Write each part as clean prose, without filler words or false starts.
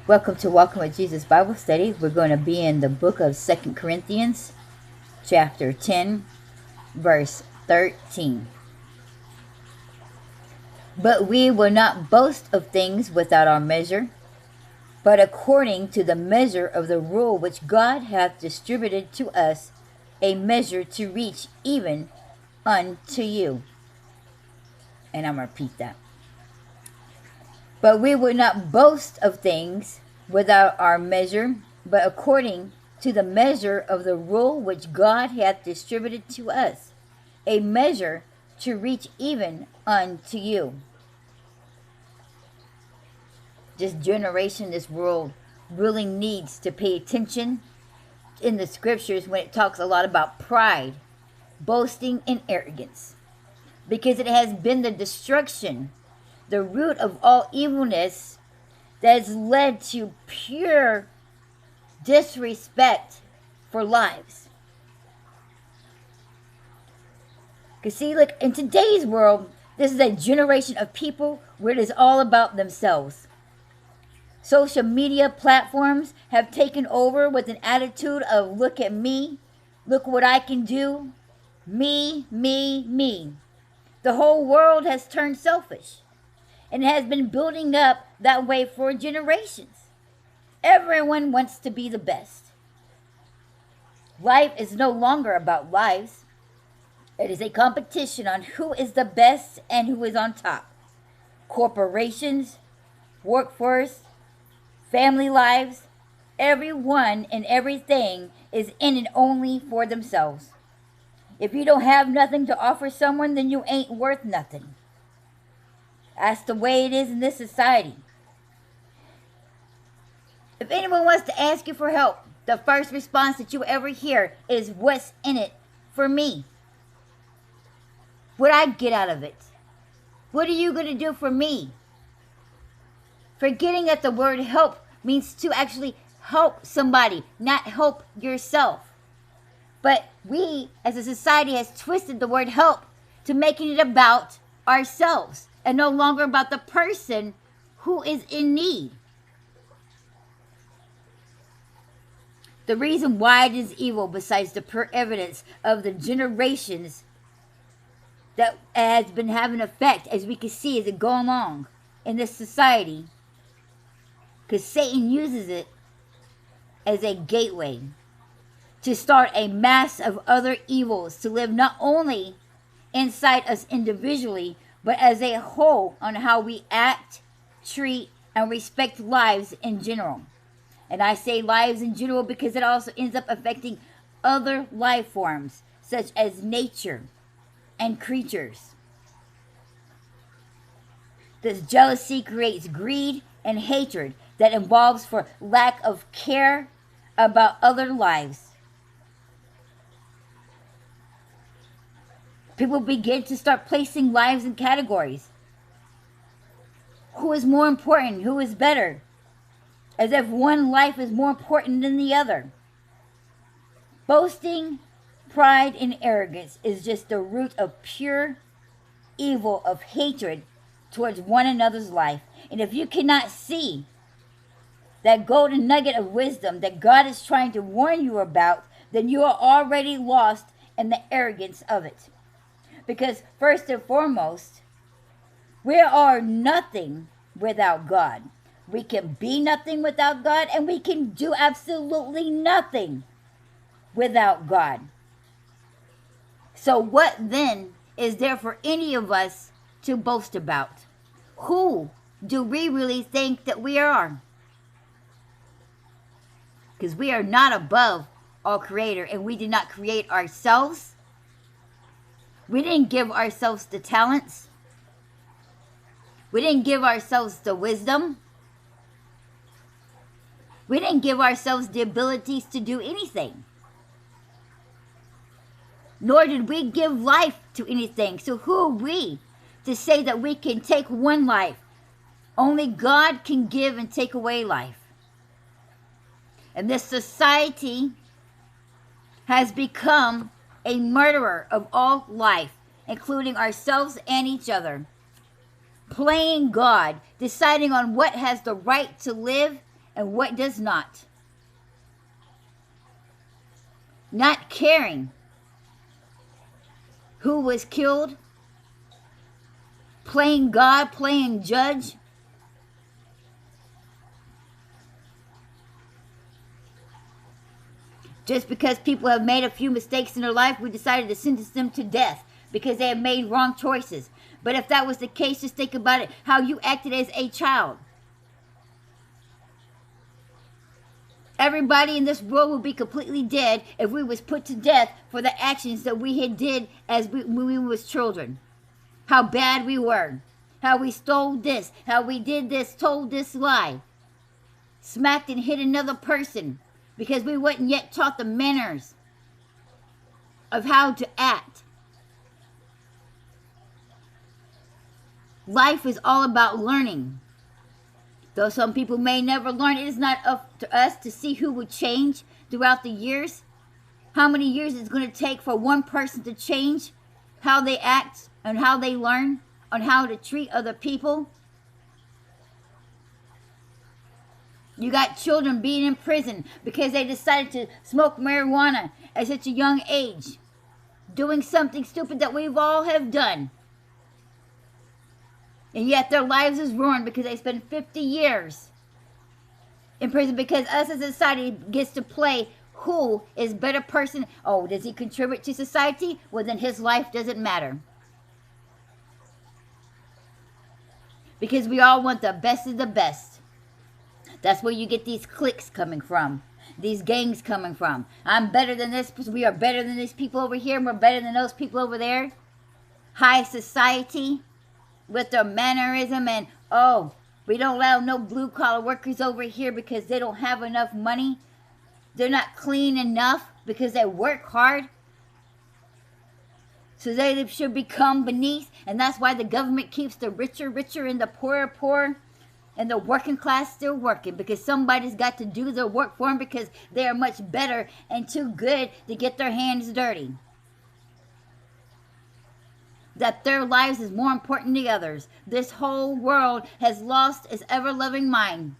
Welcome with Jesus Bible Study. We're going to be in the book of 2 Corinthians, chapter 10, verse 13. But we will not boast of things without our measure, but according to the measure of the rule which God hath distributed to us, a measure to reach even unto you. And I'm going to repeat that. But we will not boast of things without our measure, but according to the measure of the rule which God hath distributed to us, a measure to reach even unto you. This generation, this world, really needs to pay attention in the scriptures when it talks a lot about pride, boasting, and arrogance, because it has been the destruction, the root of all evilness, that has led to pure disrespect for lives. Because see, look, in today's world, this is a generation of people where it is all about themselves. Social media platforms have taken over with an attitude of look at me, look what I can do, me, me, me. The whole world has turned selfish. And it has been building up that way for generations. Everyone wants to be the best. Life is no longer about lives. It is a competition on who is the best and who is on top. Corporations, workforce, family lives, everyone and everything is in it only for themselves. If you don't have nothing to offer someone, then you ain't worth nothing. That's the way it is in this society. If anyone wants to ask you for help, the first response that you ever hear is, what's in it for me? What I get out of it? What are you going to do for me? Forgetting that the word help means to actually help somebody, not help yourself. But we, as a society, has twisted the word help to making it about ourselves and no longer about the person who is in need. The reason why it is evil, besides the pure evidence of the generations that has been having effect, as we can see as it go along in this society, because Satan uses it as a gateway to start a mass of other evils to live not only inside us individually, but as a whole on how we act, treat, and respect lives in general. And I say lives in general because it also ends up affecting other life forms, such as nature and creatures. This jealousy creates greed and hatred that involves for lack of care about other lives. People begin to start placing lives in categories. Who is more important? Who is better? As if one life is more important than the other. Boasting, pride, and arrogance is just the root of pure evil, of hatred towards one another's life. And if you cannot see that golden nugget of wisdom that God is trying to warn you about, then you are already lost in the arrogance of it. Because first and foremost, we are nothing without God. We can be nothing without God, and we can do absolutely nothing without God. So what then is there for any of us to boast about? Who do we really think that we are? Because we are not above our Creator, and we did not create ourselves. We didn't give ourselves the talents. We didn't give ourselves the wisdom. We didn't give ourselves the abilities to do anything. Nor did we give life to anything. So who are we to say that we can take one life? Only God can give and take away life. And this society has become a murderer of all life, including ourselves and each other. Playing God, deciding on what has the right to live and what does not. Not caring who was killed, playing God, playing judge. Just because people have made a few mistakes in their life, we decided to sentence them to death because they have made wrong choices. But if that was the case, just think about it, how you acted as a child. Everybody in this world would be completely dead if we was put to death for the actions that we had did when we was children. How bad we were. How we stole this. How we did this, told this lie. Smacked and hit another person because we wasn't yet taught the manners of how to act. Life is all about learning. Though some people may never learn, it is not up to us to see who would change throughout the years. How many years it's going to take for one person to change how they act and how they learn on how to treat other people. You got children being in prison because they decided to smoke marijuana at such a young age. Doing something stupid that we've all have done. And yet their lives is ruined because they spend 50 years in prison because us as a society gets to play who is better person. Oh, does he contribute to society? Well, then his life doesn't matter. Because we all want the best of the best. That's where you get these cliques coming from. These gangs coming from. I'm better than this. We are better than these people over here. And we're better than those people over there. High society. With their mannerism and, oh, we don't allow no blue-collar workers over here because they don't have enough money. They're not clean enough because they work hard. So they should become beneath. And that's why the government keeps the richer richer and the poorer poor. And the working class still working because somebody's got to do their work for them because they are much better and too good to get their hands dirty. That their lives is more important than others. This whole world has lost its ever-loving mind.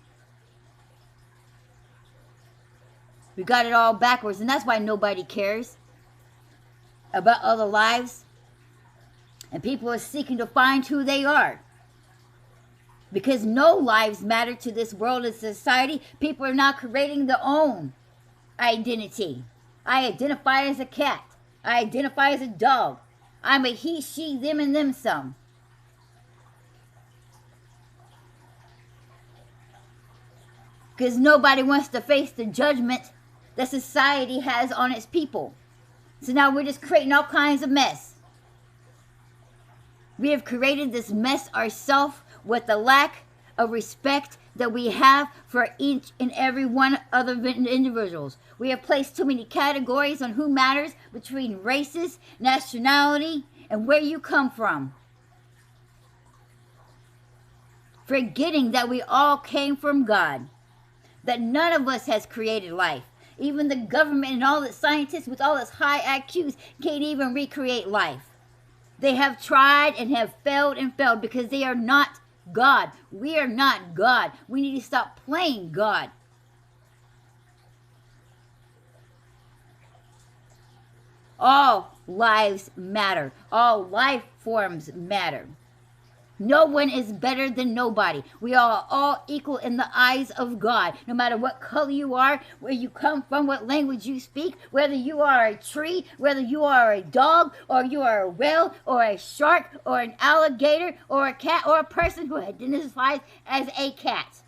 We got it all backwards, and that's why nobody cares about other lives. And people are seeking to find who they are. Because no lives matter to this world and society, people are now creating their own identity. I identify as a cat. I identify as a dog. I'm a he, she, them, and them some. Because nobody wants to face the judgment that society has on its people. So now we're just creating all kinds of mess. We have created this mess ourselves with the lack of respect that we have for each and every one of the individuals. We have placed too many categories on who matters between races, nationality, and where you come from. Forgetting that we all came from God. That none of us has created life. Even the government and all the scientists with all its high IQs can't even recreate life. They have tried and have failed and failed because they are not God. We are not God. We need to stop playing God. All lives matter. All life forms matter. No one is better than nobody. We are all equal in the eyes of God. No matter what color you are, where you come from, what language you speak, whether you are a tree, whether you are a dog, or you are a whale, or a shark, or an alligator, or a cat, or a person who identifies as a cat.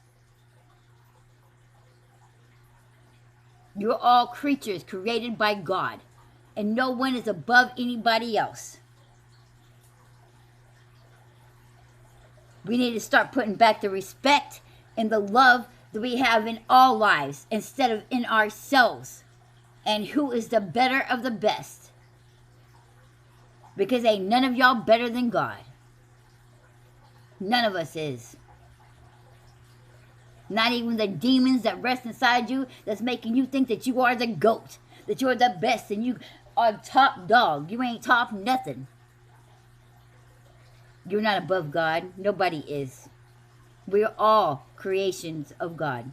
You're all creatures created by God, and no one is above anybody else. We need to start putting back the respect and the love that we have in all lives instead of in ourselves. And who is the better of the best? Because ain't none of y'all better than God. None of us is. Not even the demons that rest inside you that's making you think that you are the GOAT. That you're the best and you are top dog. You ain't top nothing. You're not above God. Nobody is. We're all creations of God.